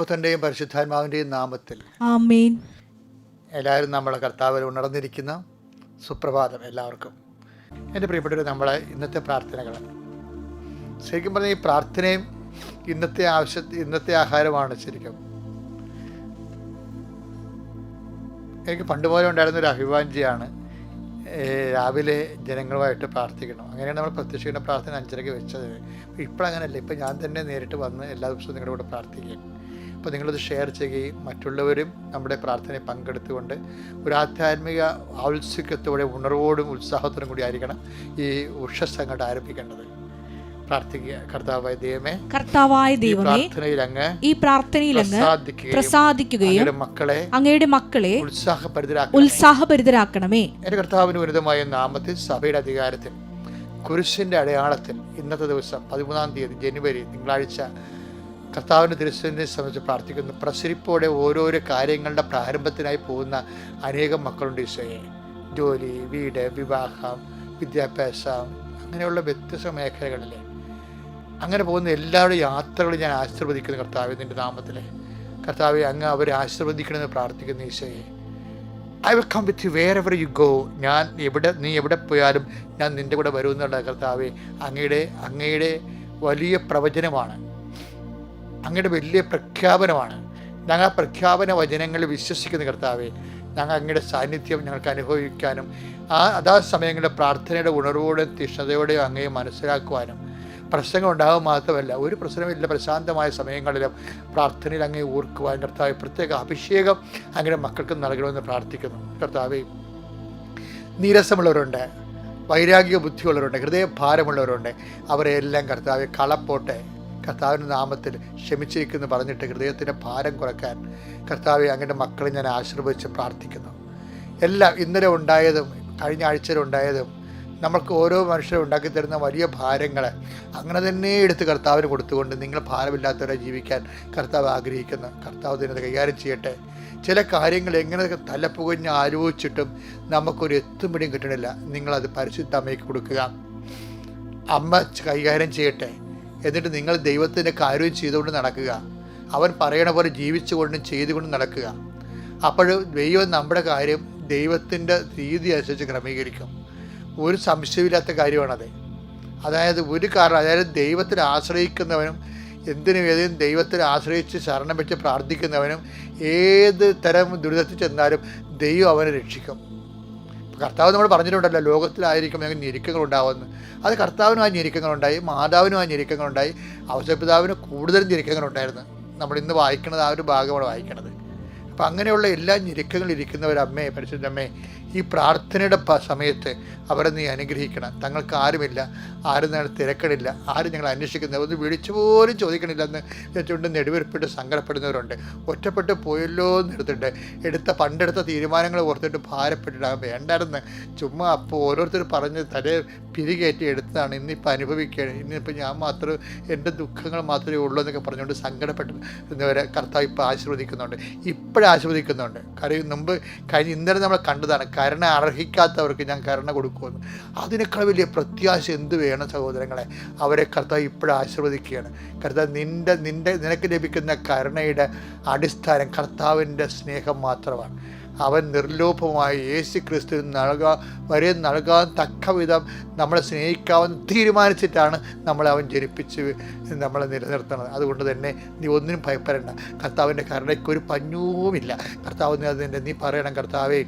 പുത്രൻ്റെയും പരിശുദ്ധാത്മാവിൻ്റെയും നാമത്തിൽ ആമേൻ. എല്ലാവരും നമ്മളെ കർത്താവിൽ ഉണർന്നിരിക്കുന്ന സുപ്രഭാതം എല്ലാവർക്കും. എൻ്റെ പ്രിയപ്പെട്ടവർ, നമ്മളെ ഇന്നത്തെ പ്രാർത്ഥനകൾ ശരിക്കും പറഞ്ഞാൽ ഈ പ്രാർത്ഥനയും ഇന്നത്തെ ആഹാരമാണ്. ശരിക്കും എനിക്ക് പണ്ടുപോലെ ഉണ്ടായിരുന്നൊരു അഭിവാഞ്ചിയാണ് രാവിലെ ജനങ്ങളുമായിട്ട് പ്രാർത്ഥിക്കണം. അങ്ങനെയാണ് നമ്മൾ പ്രത്യക്ഷീകരണ പ്രാർത്ഥന 5:30 വെച്ചത്. ഇപ്പോഴങ്ങനെയല്ല. ഇപ്പം ഞാൻ തന്നെ നേരിട്ട് വന്ന് എല്ലാ ദിവസവും നിങ്ങളുടെ കൂടെ പ്രാർത്ഥിക്കുകയും അപ്പോൾ നിങ്ങളത് ഷെയർ ചെയ്യുകയും മറ്റുള്ളവരും നമ്മുടെ പ്രാർത്ഥനയിൽ പങ്കെടുത്തുകൊണ്ട് ഒരു ആധ്യാത്മിക ഔത്സുക്യത്തോടെ ഉണർവോടും ഉത്സാഹത്തോടും കൂടി ആയിരിക്കണം ഈ ഉഷസ് അങ്ങോട്ട് ആരംഭിക്കേണ്ടത്. പ്രാർത്ഥിക്കുക. കർത്താവായ ദൈവമേ, ഈ പ്രാർത്ഥനയിൽ അങ്ങ് പ്രസാദിക്കുകയും അങ്ങയുടെ മക്കളെ ഉത്സാഹഭരിതരാക്കണമേ. എൻ്റെ കർത്താവിന് ഉന്നതമായ നാമത്തിൽ സഭയുടെ അധികാരത്തിൽ കുരിശിൻ്റെ അടയാളത്തിൽ ഇന്നത്തെ ദിവസം 13-ാം തീയതി ജനുവരി തിങ്കളാഴ്ച കർത്താവിൻ്റെ തിരുസന്നിധിയെ സംബന്ധിച്ച് പ്രാർത്ഥിക്കുന്നു. പ്രസരിപ്പോടെ ഓരോരോ കാര്യങ്ങളുടെ പ്രാരംഭത്തിനായി പോകുന്ന അനേകം മക്കളുണ്ട്. ഈശോയെ, ജോലി, വീട്, വിവാഹം, വിദ്യാഭ്യാസം, അങ്ങനെയുള്ള വ്യത്യസ്ത മേഖലകളിൽ അങ്ങനെ പോകുന്ന എല്ലാവരുടെ യാത്രകളും ഞാൻ ആശീർവദിക്കുന്നു. കർത്താവ്, നിൻ്റെ നാമത്തിൽ കർത്താവെ, അങ്ങ് അവരെ ആശീർവദിക്കണമെന്ന് പ്രാർത്ഥിക്കുന്നു. ഈശോയെ, I will come with you wherever you go. നീ എവിടെ പോയാലും ഞാൻ നിൻ്റെ കൂടെ വരുമെന്നുള്ള കർത്താവെ, അങ്ങയുടെ വലിയ പ്രവചനമാണ്, അങ്ങയുടെ വലിയ പ്രഖ്യാപനമാണ്. ഞങ്ങൾ ആ പ്രഖ്യാപന വചനങ്ങളിൽ വിശ്വസിക്കുന്ന കർത്താവെ, ഞങ്ങൾ അങ്ങയുടെ സാന്നിധ്യം ഞങ്ങൾക്ക് അനുഭവിക്കാനും അതാ സമയങ്ങളുടെ പ്രാർത്ഥനയുടെ ഉണർവോടെയും തീഷ്ണതയോടെയും അങ്ങയെ മനസ്സിലാക്കുവാനും പ്രശ്നങ്ങൾ ഉണ്ടാകും മാത്രമല്ല, ഒരു പ്രശ്നമില്ല, പ്രശാന്തമായ സമയങ്ങളിലും പ്രാർത്ഥനയിൽ അങ്ങേ ഓർക്കുവാൻ കർത്താവ് പ്രത്യേക അഭിഷേകം അങ്ങയുടെ മക്കൾക്ക് നൽകണമെന്ന് പ്രാർത്ഥിക്കുന്നു. കർത്താവെ, നീരസമുള്ളവരുണ്ട്, വൈരാഗ്യ ബുദ്ധിയുള്ളവരുണ്ട്, ഹൃദയഭാരമുള്ളവരുണ്ട്. അവരെല്ലാം കർത്താവെ കളപ്പോട്ടെ. കർത്താവിൻ്റെ നാമത്തിൽ ക്ഷമിച്ചിരിക്കുന്നു പറഞ്ഞിട്ട് ഹൃദയത്തിൻ്റെ ഭാരം കുറയ്ക്കാൻ കർത്താവെ അങ്ങയുടെ മക്കളെ ഞാൻ ആശീർവദിച്ച് പ്രാർത്ഥിക്കുന്നു. എല്ലാം ഇന്നലെ ഉണ്ടായതും കഴിഞ്ഞ ആഴ്ചയിലുണ്ടായതും നമ്മൾക്ക് ഓരോ മനുഷ്യരും ഉണ്ടാക്കി തരുന്ന വലിയ ഭാരങ്ങൾ അങ്ങനെ തന്നെ എടുത്ത് കർത്താവിന് കൊടുത്തുകൊണ്ട് നിങ്ങൾ ഭാരമില്ലാത്തവരെ ജീവിക്കാൻ കർത്താവ് ആഗ്രഹിക്കുന്നു. കർത്താവ് ഇതിനത് കൈകാര്യം ചെയ്യട്ടെ. ചില കാര്യങ്ങൾ എങ്ങനെ തലപ്പുകഞ്ഞ് ആലോചിച്ചിട്ടും നമുക്കൊരു എത്തുപിടിയും കിട്ടണില്ല. നിങ്ങളത് പരിശുദ്ധ അമ്മയ്ക്ക് കൊടുക്കുക. അമ്മ കൈകാര്യം ചെയ്യട്ടെ. എന്നിട്ട് നിങ്ങൾ ദൈവത്തിൻ്റെ കാര്യം ചെയ്തുകൊണ്ട് നടക്കുക. അവൻ പറയണ പോലെ ജീവിച്ചുകൊണ്ടും ചെയ്തുകൊണ്ടും നടക്കുക. അപ്പോൾ ദൈവം നമ്മുടെ കാര്യം ദൈവത്തിൻ്റെ രീതി അനുസരിച്ച് ക്രമീകരിക്കും. ഒരു സംശയമില്ലാത്ത കാര്യമാണത്. അതായത് ദൈവത്തിൽ ആശ്രയിക്കുന്നവനും ഏതും ദൈവത്തിൽ ആശ്രയിച്ച് ശരണം വെച്ച് പ്രാർത്ഥിക്കുന്നവനും ഏത് തരം ദുരിതത്തിൽ ചെന്നാലും ദൈവം അവനെ രക്ഷിക്കും. കർത്താവ് നമ്മൾ പറഞ്ഞിട്ടുണ്ടല്ലോ, ലോകത്തിലായിരിക്കും ഞങ്ങൾക്ക് ഞെരുക്കങ്ങളുണ്ടാവുമെന്ന്. അത് കർത്താവിനും ആ ഞെരുക്കങ്ങളുണ്ടായി, മാതാവിനും ആ ഞെരുക്കങ്ങളുണ്ടായി, ഔസേപ്പിതാവിന് കൂടുതലും ഞെരുക്കങ്ങളുണ്ടായിരുന്നു. നമ്മളിന്ന് വായിക്കുന്നത് ആ ഒരു ഭാഗമാണ് വായിക്കണത്. അപ്പം അങ്ങനെയുള്ള എല്ലാ ഞെരുക്കങ്ങളിരിക്കുന്നവരമ്മേ, പരിശുദ്ധമ്മേ, ഈ പ്രാർത്ഥനയുടെ സമയത്ത് അവരെ നീ അനുഗ്രഹിക്കണം. തങ്ങൾക്ക് ആരുമില്ല, ആരും ഞങ്ങൾ തിരക്കണില്ല, ആരും ഞങ്ങൾ അന്വേഷിക്കുന്നില്ല, ഒന്ന് വിളിച്ചു പോലും ചോദിക്കണില്ലെന്ന് വെച്ചുകൊണ്ട് നെടുവീർപ്പിട്ട് സങ്കടപ്പെടുന്നവരുണ്ട്. ഒറ്റപ്പെട്ട് പോയല്ലോ എന്നെടുത്തിട്ട് പണ്ടെടുത്ത തീരുമാനങ്ങൾ ഓർത്തിട്ട് ഭാരപ്പെട്ടിട്ടാകാൻ വേണ്ടായിരുന്നു. ചുമ്മാ അപ്പോൾ ഓരോരുത്തർ പറഞ്ഞ് തലേ പിരികേറ്റി എടുത്തതാണ്. ഇന്നിപ്പോൾ അനുഭവിക്കുകയാണ്. ഇന്നിപ്പോൾ ഞാൻ മാത്രം എൻ്റെ ദുഃഖങ്ങൾ മാത്രമേ ഉള്ളൂ എന്നൊക്കെ പറഞ്ഞുകൊണ്ട് സങ്കടപ്പെടുന്നവരെ കർത്താവ് ഇപ്പോൾ ആശീർവദിക്കുന്നുണ്ട്. ആശീർവദിക്കുന്നുണ്ട്. ഇന്നലെ നമ്മൾ കണ്ടതാണ്, കരുണ അർഹിക്കാത്തവർക്ക് ഞാൻ കരുണ കൊടുക്കുമെന്ന്. അതിനേക്കാൾ വലിയ പ്രത്യാശ എന്ത് വേണം സഹോദരങ്ങളെ? അവരെ കർത്താവ് ഇപ്പോഴും ആശീർവദിക്കുകയാണ്. കർത്താവ് നിനക്ക് ലഭിക്കുന്ന കരുണയുടെ അടിസ്ഥാനം കർത്താവിൻ്റെ സ്നേഹം മാത്രമാണ്. അവൻ നിർലോഭമായി യേശു ക്രിസ്തു നൽകാൻ തക്ക വിധം നമ്മളെ സ്നേഹിക്കാമെന്ന് തീരുമാനിച്ചിട്ടാണ് അവൻ ജനിപ്പിച്ച് നമ്മളെ നിലനിർത്തുന്നത്. അതുകൊണ്ട് തന്നെ നീ ഒന്നിനും ഭയപ്പെടേണ്ട. കർത്താവിൻ്റെ കരുണയ്ക്കൊരു പഞ്ഞവുമില്ല. കർത്താവ് നീ പറയണം, കർത്താവേ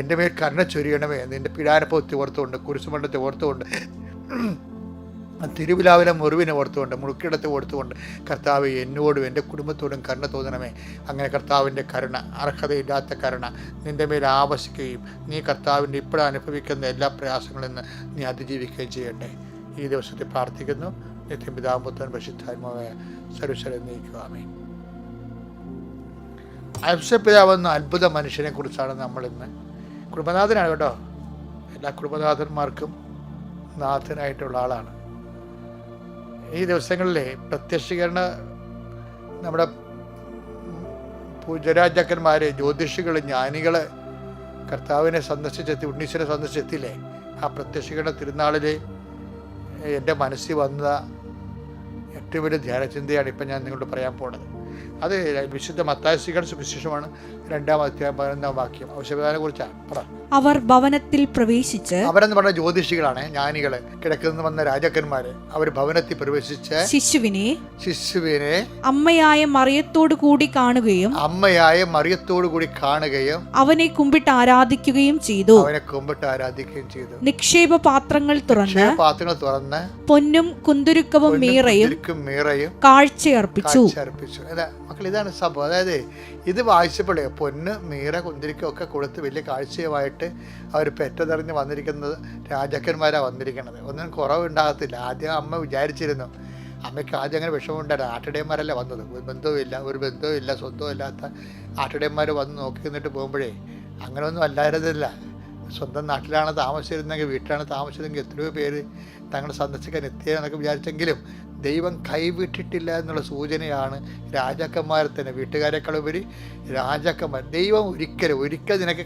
എൻ്റെ മേൽ കരുണ ചൊരിയണമേ. നിൻ്റെ പീഡാനുഭവത്തെ ഓർത്തുകൊണ്ട്, കുരിശുമരണത്തെ ഓർത്തുകൊണ്ട്, തിരുവിലാവിലെ മുറിവിനെ ഓർത്തുകൊണ്ട്, മുറുക്കിടത്തെ ഓർത്തുകൊണ്ട് കർത്താവ് എന്നോടും എൻ്റെ കുടുംബത്തോടും കരുണ തോന്നണമേ. അങ്ങനെ കർത്താവിൻ്റെ കരുണ, അർഹതയില്ലാത്ത കരുണ നിൻ്റെ മേൽ ആവശ്യിക്കുകയും നീ കർത്താവിൻ്റെ ഇപ്പോഴും അനുഭവിക്കുന്ന എല്ലാ പ്രയാസങ്ങളിൽ നിന്ന് നീ അതിജീവിക്കുകയും ചെയ്യട്ടെ. ഈ ദിവസത്തെ പ്രാർത്ഥിക്കുന്നു. നിത്യപിതാവും പുത്രനും പരിശുദ്ധാത്മാവായ സർവ്വശക്തനായ ദൈവമേ, ആമേൻ. ഔസേപ്പിതാവെന്ന അത്ഭുത മനുഷ്യനെ കുറിച്ചാണ് നമ്മളിന്ന്. കുടുംബനാഥനാണ് കേട്ടോ. എല്ലാ കുടുംബനാഥന്മാർക്കും നാഥനായിട്ടുള്ള ആളാണ്. ഈ ദിവസങ്ങളിലെ പ്രത്യക്ഷീകരണ നമ്മുടെ പൂജരാജാക്കന്മാർ, ജ്യോതിഷികൾ, ജ്ഞാനികൾ കർത്താവിനെ സന്ദർശിച്ചെത്തി, ഉണ്ണീശ്വരനെ സന്ദർശിച്ചെത്തില്ലേ? ആ പ്രത്യക്ഷീകരണ തിരുനാളിൽ എൻ്റെ മനസ്സിൽ വന്ന ഏറ്റവും വലിയ ധ്യാനചിന്തയാണ് ഇപ്പം ഞാൻ നിങ്ങളോട് പറയാൻ പോണത്. അത് വിശുദ്ധ മത്തായി സുവിശേഷമാണ് 2-ാം അധ്യായം 11-ാം വാക്യം. ഔഷധനെ കുറിച്ചാണ് പറ. അവർ ഭവനത്തിൽ പ്രവേശിച്ച്, അവരെന്ന് പറഞ്ഞ ജ്യോതിഷികളാണ്, ജ്ഞാനികള്, കിഴക്കുനിന്ന് വന്ന രാജാക്കന്മാര്. അവർ ഭവനത്തിൽ പ്രവേശിച്ച് ശിശുവിനെ അമ്മയായ മറിയത്തോടു കൂടി കാണുകയും അവനെ കുമ്പിട്ട് ആരാധിക്കുകയും ചെയ്തു. നിക്ഷേപ പാത്രങ്ങൾ തുറന്ന് പൊന്നും കുന്തുരുക്കവും മീറയും കാഴ്ചയർപ്പിച്ചു. മക്കൾ, ഇതാണ് സംഭവം. അതായത് ഇത് വായിച്ചപ്പോഴേ പൊന്ന്, മീറ, കുന്തിരിക്കം ഒക്കെ കൊടുത്ത് വലിയ കാഴ്ചയുമായിട്ട് അവർ പെറ്റതെറിഞ്ഞ് വന്നിരിക്കുന്നത് രാജാക്കന്മാരാണ് വന്നിരിക്കുന്നത്. ഒന്നും കുറവുണ്ടാകത്തില്ല. ആദ്യം അമ്മ വിചാരിച്ചിരുന്നു, അമ്മയ്ക്ക് ആദ്യം അങ്ങനെ വിഷമമുണ്ടായിരുന്നു. ആട്ടിടയന്മാരല്ലേ വന്നത്, ഒരു ബന്ധവുമില്ല സ്വന്തമില്ലാത്ത ആട്ടിടയന്മാർ വന്ന് നോക്കി നിന്നിട്ട് പോകുമ്പോഴേ അങ്ങനെയൊന്നും അല്ലായിരുന്നില്ല. സ്വന്തം നാട്ടിലാണ് താമസിച്ചിരുന്നെങ്കിൽ, വീട്ടിലാണ് താമസിച്ചതെങ്കിൽ എത്രയോ പേര് തങ്ങളെ സന്ദർശിക്കാൻ എത്തിയെന്നൊക്കെ വിചാരിച്ചെങ്കിലും ദൈവം കൈവിട്ടിട്ടില്ല എന്നുള്ള സൂചനയാണ് രാജാക്കന്മാരെ തന്നെ, വീട്ടുകാരെക്കാളുപരി രാജാക്കന്മാർ. ദൈവം ഒരിക്കൽ നിനക്ക്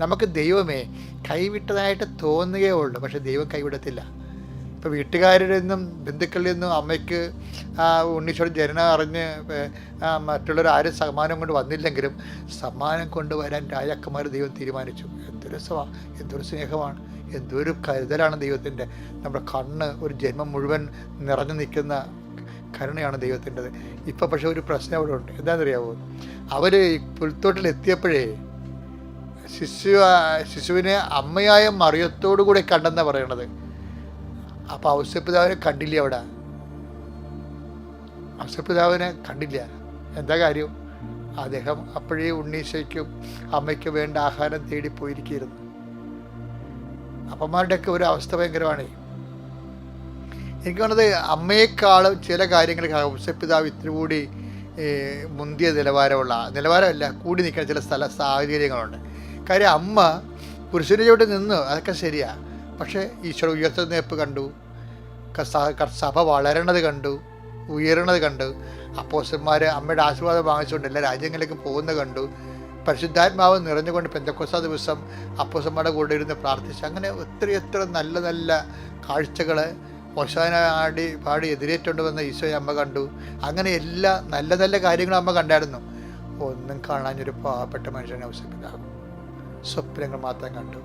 നമുക്ക് ദൈവമേ കൈവിട്ടതായിട്ട് തോന്നുകയേ ഉള്ളൂ, പക്ഷെ ദൈവം കൈവിടത്തില്ല. ഇപ്പോൾ വീട്ടുകാരിൽ നിന്നും ബന്ധുക്കളിൽ നിന്നും അമ്മയ്ക്ക് ഉണ്ണീശ്വരൻ ജനനം അറിഞ്ഞ് മറ്റുള്ളവർ ആരും സമ്മാനം കൊണ്ട് വന്നില്ലെങ്കിലും സമ്മാനം കൊണ്ടുവരാൻ രാജാക്കന്മാർ ദൈവം തീരുമാനിച്ചു. എന്തൊരു എന്തൊരു സ്നേഹമാണ്, എന്തൊരു കരുതലാണ് ദൈവത്തിൻ്റെ. നമ്മുടെ കണ്ണ് ഒരു ജന്മം മുഴുവൻ നിറഞ്ഞു നിൽക്കുന്ന കരുണയാണ് ദൈവത്തിൻ്റെത്. ഇപ്പം പക്ഷേ ഒരു പ്രശ്നം അവിടെ ഉണ്ട്. എന്താണെന്നറിയാമോ? അവർ പുൽത്തോട്ടിൽ എത്തിയപ്പോഴേ ശിശുവിനെ അമ്മയായ മറിയത്തോടു കൂടെ കണ്ടെന്നാണ് പറയണത്. അപ്പോൾ ഔസേപ്പിതാവിനെ കണ്ടില്ല. അവിടെ ഔസേപ്പിതാവിനെ കണ്ടില്ല. എന്താ കാര്യം? അദ്ദേഹം അപ്പോഴേ ഉണ്ണീശയ്ക്കും അമ്മയ്ക്കും വേണ്ട ആഹാരം തേടി പോയിരിക്കുന്നു. അപ്പന്മാരുടെയൊക്കെ ഒരു അവസ്ഥ ഭയങ്കരമാണ്. എനിക്ക് തോന്നുന്നത് അമ്മയെക്കാളും ചില കാര്യങ്ങൾ ഔസേപ്പിതാവ് ഇത്തിരി കൂടി മുന്തിയ നിലവാരമല്ല കൂടി നിൽക്കുന്ന ചില സാഹചര്യങ്ങളുണ്ട്. കാര്യം അമ്മ പുരുഷൻ്റെ ചുവട്ടിൽ നിന്ന് അതൊക്കെ ശരിയാണ്, പക്ഷേ ഈശോ ഉയർത്തുന്നേപ്പ് കണ്ടു, സഭ വളരണത് കണ്ടു, ഉയരണത് കണ്ടു, അപ്പോസ്തലന്മാർ അമ്മയുടെ ആശീർവാദം വാങ്ങിച്ചുകൊണ്ട് എല്ലാ രാജ്യങ്ങളിലേക്കും പോകുന്നത് കണ്ടു, പരിശുദ്ധാത്മാവ് നിറഞ്ഞുകൊണ്ട് പെന്തക്കോസ്താ ദിവസം അപ്പോസ്തലന്മാരുടെ കൂടെ ഇരുന്ന് പ്രാർത്ഥിച്ചു. അങ്ങനെ എത്ര നല്ല നല്ല കാഴ്ചകൾ ഹോശാന പാടി എതിരേറ്റുകൊണ്ട് വന്ന ഈശോയെ അമ്മ കണ്ടു. അങ്ങനെ എല്ലാ നല്ല നല്ല കാര്യങ്ങളും അമ്മ കണ്ടായിരുന്നു. ഒന്നും കാണാനൊരു പാവപ്പെട്ട മനുഷ്യനെ ഔസേപ്പിതാവ് സ്വപ്നങ്ങൾ മാത്രം കണ്ടു.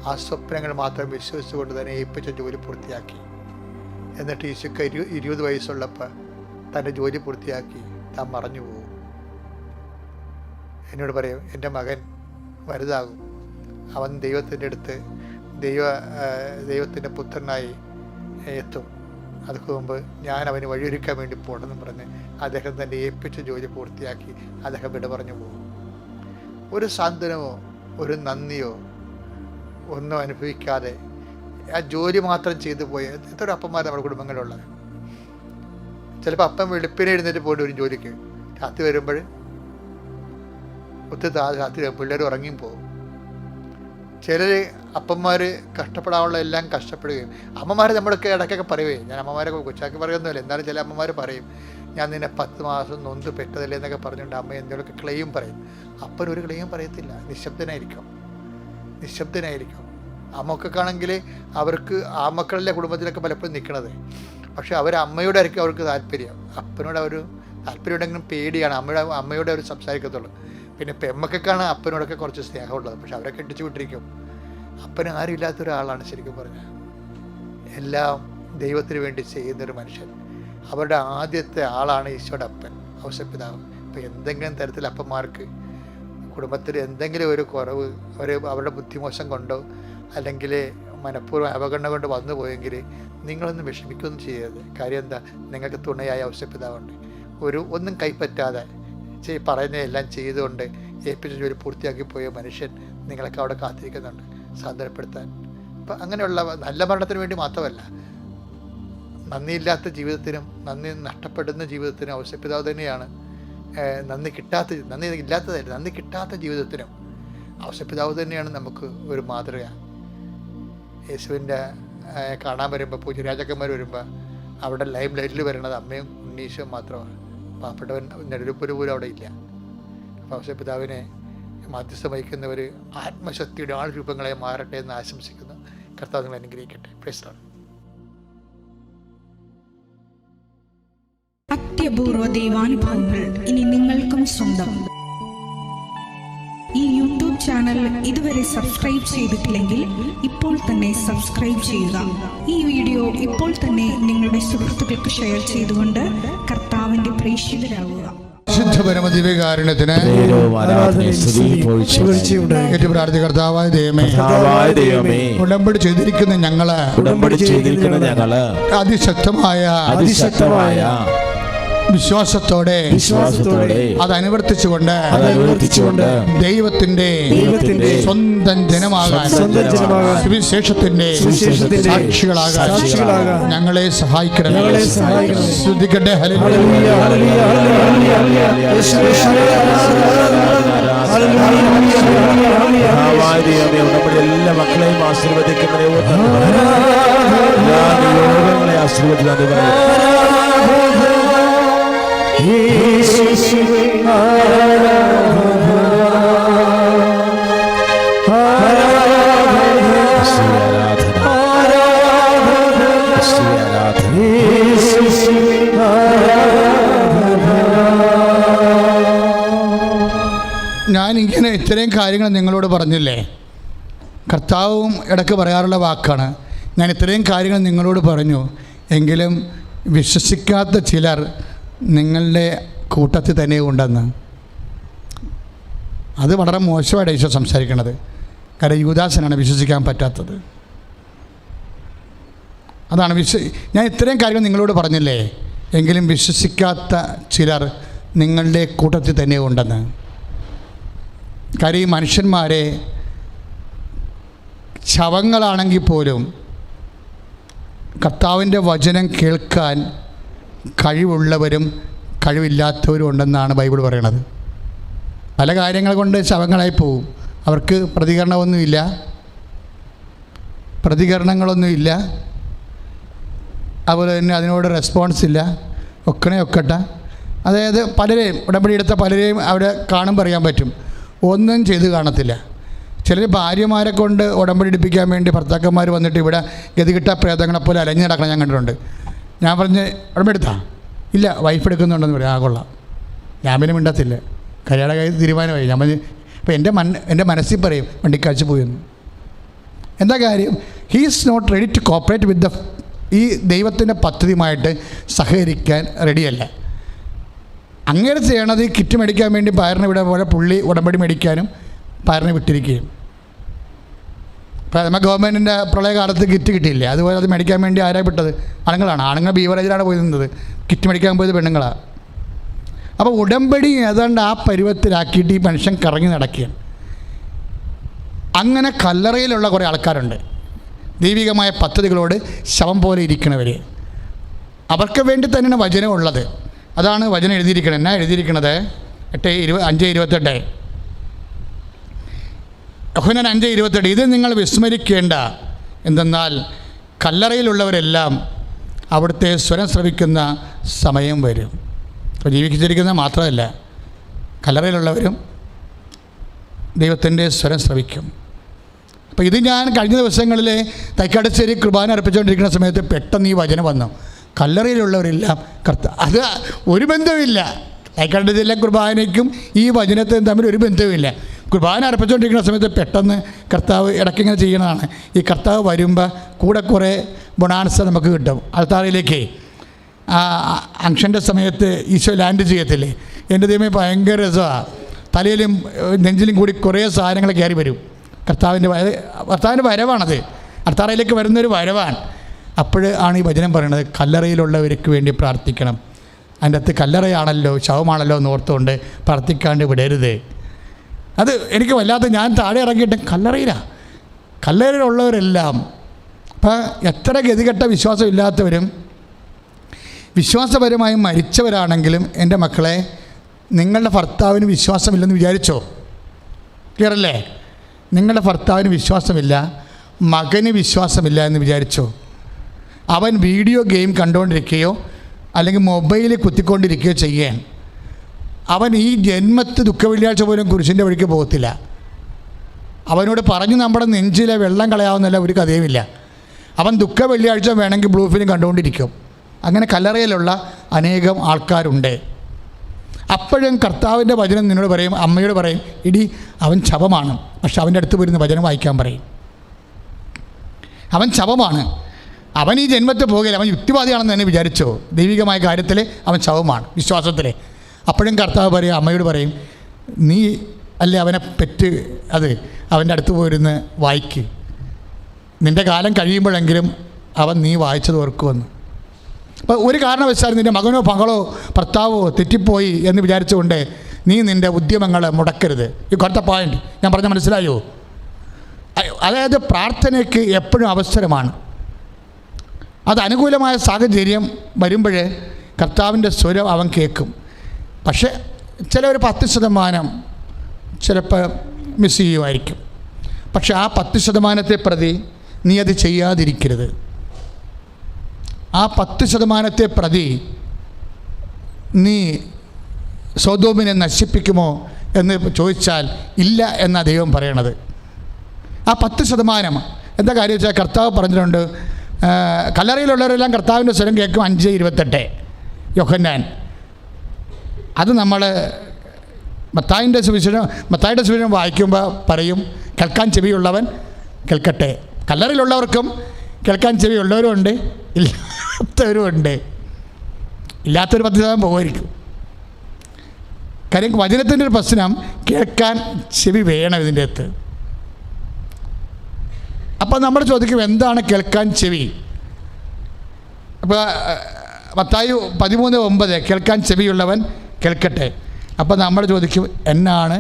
ആ സ്വപ്നങ്ങൾ മാത്രം വിശ്വസിച്ചുകൊണ്ട് തന്നെ ഏൽപ്പിച്ച ജോലി പൂർത്തിയാക്കി. എന്നിട്ട് ഈശോക്ക് 20 വയസ്സുള്ളപ്പോൾ തൻ്റെ ജോലി പൂർത്തിയാക്കി താൻ മറഞ്ഞു പോകും. എന്നോട് പറയും, എൻ്റെ മകൻ വലുതാകും, അവൻ ദൈവത്തിൻ്റെ അടുത്ത് ദൈവത്തിൻ്റെ പുത്രനായി എത്തും, അതിന് മുമ്പ് ഞാൻ അവന് വഴിയൊരുക്കാൻ വേണ്ടി പോകണമെന്ന് പറഞ്ഞ് അദ്ദേഹം തൻ്റെ ഏൽപ്പിച്ച ജോലി പൂർത്തിയാക്കി അദ്ദേഹം വിട പറഞ്ഞു പോകും. ഒരു സാന്ത്വനമോ ഒരു നന്ദിയോ ഒന്നും അനുഭവിക്കാതെ ആ ജോലി മാത്രം ചെയ്തു പോയ എത്ര അപ്പന്മാർ നമ്മുടെ കുടുംബങ്ങളിലുള്ളത്. ചിലപ്പോൾ അപ്പം വെളുപ്പിനെ എഴുന്നേറ്റ് പോയിട്ട് ഒരു ജോലിക്ക് രാത്രി വരുമ്പോൾ രാത്രി പിള്ളേർ ഉറങ്ങിയും പോകും. ചിലർ അപ്പന്മാർ കഷ്ടപ്പെടാനുള്ള എല്ലാം കഷ്ടപ്പെടുകയും, അമ്മമാർ നമ്മളൊക്കെ ഇടയ്ക്കൊക്കെ പറയുകയും, ഞാൻ അമ്മമാരെ കൊച്ചാക്കി പറയുന്നില്ല, എന്നാലും ചില അമ്മമാർ പറയും, ഞാൻ നിന്നെ 10 മാസം നൊന്ത് പെട്ടതല്ലേ എന്നൊക്കെ പറഞ്ഞുകൊണ്ട് അമ്മ എന്തെങ്കിലുമൊക്കെ ക്ലെയിം പറയും. അപ്പനൊരു ക്ലെയിം പറയത്തില്ല, നിശബ്ദനായിരിക്കും. അമ്മക്കൊക്കെയാണെങ്കിൽ അവർക്ക് ആ മക്കളുടെ കുടുംബത്തിലൊക്കെ പലപ്പോഴും നിൽക്കണത്, പക്ഷെ അമ്മയോടായിരിക്കും അവർക്ക് താല്പര്യം. അപ്പനോട് അവർ താല്പര്യം ഉണ്ടെങ്കിലും പേടിയാണ്, അമ്മയോടെ അവർ സംസാരിക്കത്തുള്ളൂ. പിന്നെ പെമ്മക്കൊക്കെയാണ് അപ്പനോടൊക്കെ കുറച്ച് സ്നേഹമുള്ളത്, പക്ഷെ അവരെ കെട്ടിച്ചു വിട്ടിരിക്കും. അപ്പന് ആരും ഇല്ലാത്തൊരാളാണ് ശരിക്കും പറഞ്ഞാൽ. എല്ലാം ദൈവത്തിന് വേണ്ടി ചെയ്യുന്നൊരു മനുഷ്യൻ. അവരുടെ ആദ്യത്തെ ആളാണ് ഈശോയുടെ അപ്പൻ ഔസേപ്പിതാവ്. ഇപ്പോൾ എന്തെങ്കിലും തരത്തിൽ അപ്പന്മാർക്ക് കുടുംബത്തിൽ എന്തെങ്കിലും ഒരു കുറവ് അവരുടെ ബുദ്ധിമോശം കൊണ്ടോ അല്ലെങ്കിൽ മനഃപൂർവ്വം അവഗണന കൊണ്ട് വന്നു പോയെങ്കിൽ നിങ്ങളൊന്നും വിഷമിക്കുകയൊന്നും ചെയ്യരുത്. കാര്യം എന്താ? നിങ്ങൾക്ക് തുണയായ ഔസേപ്പിതാവുണ്ട്. ഒന്നും കൈപ്പറ്റാതെ പറയുന്ന എല്ലാം ചെയ്തുകൊണ്ട് ഏൽപ്പിച്ച ജോലി പൂർത്തിയാക്കി പോയ മനുഷ്യൻ നിങ്ങളൊക്കെ അവിടെ കാത്തിരിക്കുന്നുണ്ട് സാന്ത്വനപ്പെടുത്താൻ. അപ്പം അങ്ങനെയുള്ള നല്ല മരണത്തിന് വേണ്ടി മാത്രമല്ല, നന്ദിയില്ലാത്ത ജീവിതത്തിനും നന്ദി നഷ്ടപ്പെടുന്ന ജീവിതത്തിനും ഔസേപ്പിതാവ് തന്നെയാണ്. നന്ദി കിട്ടാത്ത ജീവിതത്തിനും ഔസേപ്പിതാവ് തന്നെയാണ് നമുക്ക് ഒരു മാതൃക. യേശുവിൻ്റെ കാണാൻ വരുമ്പോൾ പൂജ്യരാജാക്കന്മാർ വരുമ്പോൾ അവിടെ ലൈം ലൈറ്റിൽ വരുന്നത് അമ്മയും ഉണ്ണീശയും മാത്രമാണ്. പാവപ്പെട്ടവൻ നെടുപ്പുര പോലും അവിടെ ഇല്ല. അപ്പോൾ ഔസേപ്പിതാവിനെ മധ്യസ്ഥം വഹിക്കുന്നവർ ആത്മശക്തിയുടെ ആൾരൂപങ്ങളെ മാറട്ടെ എന്ന് ആശംസിക്കുന്നു. കർത്താവ് നിങ്ങൾ അനുഗ്രഹിക്കട്ടെ. Praise the Lord. അത്യപൂർവ ദൈവാനുഭവങ്ങൾ ഇനി നിങ്ങൾക്കും സ്വന്തം. ഈ യൂട്യൂബ് ചാനൽ ഇതുവരെ സബ്സ്ക്രൈബ് ചെയ്തിട്ടില്ലെങ്കിൽ ഇപ്പോൾ തന്നെ സബ്സ്ക്രൈബ് ചെയ്യുക. ഈ വീഡിയോ ഇപ്പോൾ തന്നെ നിങ്ങളുടെ സുഹൃത്തുക്കൾക്ക് ഷെയർ ചെയ്തുകൊണ്ട് കർത്താവിന്റെ പ്രേക്ഷിതരാകുക. കർത്താവായ ദൈവമേ, ഉടമ്പടി ചെയ്തിരിക്കുന്ന ഞങ്ങള് അതിശക്തമായ വിശ്വാസത്തോടെ അത് അനുവർത്തിച്ചുകൊണ്ട് ദൈവത്തിന്റെ സ്വന്തം ജനമാകാൻ സുവിശേഷത്തിന്റെ സാക്ഷികളാകാൻ ഞങ്ങളെ സഹായിക്കണം. ശ്രദ്ധിക്കട്ടെ. എല്ലാ മക്കളെയും ആശീർവദിക്കുന്നവരെ ആശീർവദിക്കാൻ ഞാനിങ്ങനെ ഇത്രയും കാര്യങ്ങൾ നിങ്ങളോട് പറഞ്ഞില്ലേ? കർത്താവും ഇടയ്ക്ക് പറയാറുള്ള വാക്കാണ്, ഞാൻ ഇത്രയും കാര്യങ്ങൾ നിങ്ങളോട് പറഞ്ഞു, എങ്കിലും വിശ്വസിക്കാത്ത ചിലർ നിങ്ങളുടെ കൂട്ടത്തിൽ തന്നെ ഉണ്ടെന്ന്. അത് വളരെ മോശമായിട്ട് ഈശോ സംസാരിക്കുന്നത്. കാരണം യൂദാസനാണ് വിശ്വസിക്കാൻ പറ്റാത്തത്. അതാണ് ഞാൻ ഇത്രയും കാര്യങ്ങൾ നിങ്ങളോട് പറഞ്ഞില്ലേ, എങ്കിലും വിശ്വസിക്കാത്ത ചിലർ നിങ്ങളുടെ കൂട്ടത്തിൽ തന്നെ ഉണ്ടെന്ന്. കാര്യം ഈ മനുഷ്യന്മാരെ ശവങ്ങളാണെങ്കിൽ പോലും കർത്താവിൻ്റെ വചനം കേൾക്കാൻ കഴിവുള്ളവരും കഴിവില്ലാത്തവരും ഉണ്ടെന്നാണ് ബൈബിൾ പറയണത്. പല കാര്യങ്ങൾ കൊണ്ട് ശവങ്ങളായി പോവും. അവർക്ക് പ്രതികരണങ്ങളൊന്നുമില്ല, അതുപോലെ തന്നെ അതിനോട് റെസ്പോൺസ് ഇല്ല, ഒക്കട്ടെ. അതായത് പലരെയും ഉടമ്പടി എടുത്ത പലരെയും അവിടെ കാണുമ്പോൾ അറിയാൻ പറ്റും, ഒന്നും ചെയ്ത് കാണത്തില്ല. ചിലർ ഭാര്യമാരെ കൊണ്ട് ഉടമ്പടി എടുപ്പിക്കാൻ വേണ്ടി ഭർത്താക്കന്മാർ വന്നിട്ട് ഇവിടെ ഗതികിട്ട പ്രേതങ്ങളെപ്പോലെ അലഞ്ഞു നടക്കണം ഞാൻ കണ്ടിട്ടുണ്ട്. ഞാൻ പറഞ്ഞ് ഉടമ്പടി എടുത്താ ഇല്ല, വൈഫ് എടുക്കുന്നുണ്ടെന്ന് പറയും. കൊള്ളാം. ഞാൻ പിന്നെ മിണ്ടത്തില്ല. കല്യാണ കൈ തീരുമാനമായി. ഞാൻ പറഞ്ഞ് ഇപ്പം എൻ്റെ മനസ്സിൽ പറയും വണ്ടിക്കാഴ്ച പോയെന്ന്. എന്താ കാര്യം? He is not ready to cooperate with ഈ ദൈവത്തിൻ്റെ പദ്ധതിയുമായിട്ട് സഹകരിക്കാൻ റെഡിയല്ല. അങ്ങനെ ചെയ്യണത് ഈ കിറ്റ് മേടിക്കാൻ വേണ്ടി പയറിനെ വിടാൻ പോലെ പുള്ളി ഉടമ്പടി മേടിക്കാനും പയറിനെ വിട്ടിരിക്കുകയും. ഇപ്പോൾ നമ്മൾ ഗവൺമെൻറ്റിൻ്റെ പ്രളയകാലത്ത് കിറ്റ് കിട്ടിയില്ലേ, അതുപോലെ അത് മേടിക്കാൻ വേണ്ടി ആരാ വിട്ടത്? ആണുങ്ങൾ ബീവറേജിലാണ് പോയി നിന്നത്. കിറ്റ് മേടിക്കാൻ പോയത് പെണ്ണുങ്ങളാണ്. അപ്പോൾ ഉടമ്പടി ഏതാണ്ട് ആ പരുവത്തിലാക്കിയിട്ട് ഈ മനുഷ്യൻ കറങ്ങി നടക്കുകയാണ്. അങ്ങനെ കല്ലറയിലുള്ള കുറേ ആൾക്കാരുണ്ട്, ദൈവികമായ പദ്ധതികളോട് ശവം പോലെ ഇരിക്കണവർ. അവർക്ക് വേണ്ടി തന്നെയാണ് വചനം ഉള്ളത്. അതാണ് വചനം എഴുതിയിരിക്കുന്നത്. എന്നാ എഴുതിയിരിക്കണത്? 5:28 യോഹന്നാൻ 5:28. ഇത് നിങ്ങൾ വിസ്മരിക്കേണ്ട, എന്തെന്നാൽ കല്ലറയിലുള്ളവരെല്ലാം അവിടുത്തെ സ്വരം ശ്രവിക്കുന്ന സമയം വരും. അപ്പോൾ ജീവിച്ചിരിക്കുന്ന മാത്രമല്ല, കല്ലറയിലുള്ളവരും ദൈവത്തിൻ്റെ സ്വരം ശ്രവിക്കും. അപ്പോൾ ഇത് ഞാൻ കഴിഞ്ഞ ദിവസങ്ങളിൽ തൈക്കാട്ടുശ്ശേരി കുർബാന അർപ്പിച്ചുകൊണ്ടിരിക്കുന്ന സമയത്ത് പെട്ടെന്ന് ഈ വചനം വന്നു. കല്ലറയിലുള്ളവരെല്ലാം അത് ഒരു ബന്ധവുമില്ല. തൈക്കാട്ടുശ്ശേരിയിലെ കുർബാനയ്ക്കും ഈ വചനത്തിനും തമ്മിൽ ഒരു ബന്ധവുമില്ല. കുർബാന അർപ്പിച്ചുകൊണ്ടിരിക്കുന്ന സമയത്ത് പെട്ടെന്ന് കർത്താവ് ഇടയ്ക്കിങ്ങനെ ചെയ്യണതാണ്. ഈ കർത്താവ് വരുമ്പോൾ കൂടെ കുറേ ബൊണാൻസ നമുക്ക് കിട്ടും. അൾത്താറയിലേക്ക് അങ്ഷൻ്റെ സമയത്ത് ഈശോ ലാൻഡ് ചെയ്യത്തില്ലേ, എൻ്റെ ദൈവമേ ഭയങ്കര രസമാണ്. തലയിലും നെഞ്ചിലും കൂടി കുറേ സാധനങ്ങൾ കയറി വരും. കർത്താവിൻ്റെ വരവാണത്. അൾത്താറയിലേക്ക് വരുന്നൊരു വരവാണ്. അപ്പോഴാണ് ഈ വചനം പറയുന്നത്, കല്ലറയിലുള്ളവർക്ക് വേണ്ടി പ്രാർത്ഥിക്കണം. അതിൻ്റെ അകത്ത് കല്ലറയാണല്ലോ, ശവമാണല്ലോ എന്ന് ഓർത്തുകൊണ്ട് പ്രാർത്ഥിക്കാണ്ട് വിടരുത്. അത് എനിക്ക് വല്ലാത്ത, ഞാൻ താഴെ ഇറങ്ങിയിട്ട് കല്ലറയിലുള്ളവരെല്ലാം. അപ്പം എത്ര ഗതികെട്ട വിശ്വാസമില്ലാത്തവരും വിശ്വാസപരമായി മരിച്ചവരാണെങ്കിലും എൻ്റെ മക്കളെ, നിങ്ങളുടെ ഭർത്താവിന് വിശ്വാസമില്ലെന്ന് വിചാരിച്ചോ? ക്ലിയറല്ലേ? നിങ്ങളുടെ ഭർത്താവിന് വിശ്വാസമില്ല, മകന് വിശ്വാസമില്ല എന്ന് വിചാരിച്ചോ? അവൻ വീഡിയോ ഗെയിം കണ്ടുകൊണ്ടിരിക്കുകയോ അല്ലെങ്കിൽ മൊബൈലിൽ കുത്തിക്കൊണ്ടിരിക്കുകയോ ചെയ്യാൻ, അവൻ ഈ ജന്മത്ത് ദുഃഖവെള്ളിയാഴ്ച പോലും കുരിശിൻ്റെ വഴിക്ക് പോകത്തില്ല. അവനോട് പറഞ്ഞു നമ്മുടെ നെഞ്ചിലെ വെള്ളം കളയാവുന്നല്ല ഒരു കഥയുമില്ല. അവൻ ദുഃഖ വെള്ളിയാഴ്ച വേണമെങ്കിൽ ബ്ലൂ ഫിലിം കണ്ടുകൊണ്ടിരിക്കും. അങ്ങനെ കല്ലറയിലുള്ള അനേകം ആൾക്കാരുണ്ട്. അപ്പോഴും കർത്താവിൻ്റെ വചനം നിന്നോട് പറയും, അമ്മയോട് പറയും, ഇടി അവൻ ശവമാണ്, പക്ഷെ അവൻ്റെ അടുത്ത് വരുന്ന വചനം വായിക്കാൻ പറയും. അവൻ ശവമാണ്, അവൻ ഈ ജന്മത്തിൽ പോകില്ല, അവൻ യുക്തിവാദിയാണെന്ന് തന്നെ വിചാരിച്ചോ, ദൈവികമായ കാര്യത്തിൽ അവൻ ശവമാണ്, വിശ്വാസത്തിൽ. അപ്പോഴും കർത്താവ് പറയും, അമ്മയോട് പറയും, നീ അല്ലേ അവനെ പെറ്റ്, അത് അവൻ്റെ അടുത്ത് പോയിരുന്ന് വായിക്ക്, നിൻ്റെ കാലം കഴിയുമ്പോഴെങ്കിലും അവൻ നീ വായിച്ചത് ഓർക്കുമെന്ന്. അപ്പോൾ ഒരു കാരണവശാലും നിൻ്റെ മകനോ മകളോ ഭർത്താവോ തെറ്റിപ്പോയി എന്ന് വിചാരിച്ചുകൊണ്ട് നീ നിൻ്റെ ഉദ്യമങ്ങൾ മുടക്കരുത്. ഈ അടുത്ത പോയിന്റ് ഞാൻ പറഞ്ഞ മനസ്സിലായോ? അതായത് പ്രാർത്ഥനയ്ക്ക് എപ്പോഴും അവസരമാണ്. അത് അനുകൂലമായ സാഹചര്യം വരുമ്പോൾ കർത്താവിൻ്റെ സ്വരം അവൻ കേൾക്കും. പക്ഷേ ചില ഒരു 10% ചിലപ്പോൾ മിസ് ചെയ്യുമായിരിക്കും. പക്ഷെ ആ 10% പ്രതി നീ അത് ചെയ്യാതിരിക്കരുത്. ആ 10% പ്രതി നീ സൊദോമിനെ നശിപ്പിക്കുമോ എന്ന് ചോദിച്ചാൽ ഇല്ല എന്നാണ് ദൈവം പറയണത്. ആ 10% എന്താ കാര്യം വെച്ചാൽ കർത്താവ് പറഞ്ഞിട്ടുണ്ട്, കല്ലറയിലുള്ളവരെല്ലാം കർത്താവിൻ്റെ സ്വരം കേൾക്കും. 5:28 യോഹന്നാൻ. അത് നമ്മൾ മത്തായിയുടെ സുവിശേഷം വായിക്കുമ്പോൾ പറയും, കേൾക്കാൻ ചെവിയുള്ളവൻ കേൾക്കട്ടെ. കല്ലറയിലുള്ളവർക്കും കേൾക്കാൻ ചെവിയുള്ളവരും ഉണ്ട്, ഇല്ലാത്തവരും ഉണ്ട്. ഇല്ലാത്തൊരു 10% പോകുമായിരിക്കും. കാര്യം വചനത്തിൻ്റെ ഒരു പ്രശ്നം, കേൾക്കാൻ ചെവി വേണം ഇതിൻ്റെ അകത്ത്. അപ്പോൾ നമ്മൾ ചോദിക്കും, എന്താണ് കേൾക്കാൻ ചെവി? അപ്പോൾ മത്തായി 13:9 കേൾക്കാൻ ചെവിയുള്ളവൻ കേൾക്കട്ടെ. അപ്പോൾ നമ്മൾ ചോദിക്കും, എന്നാണ്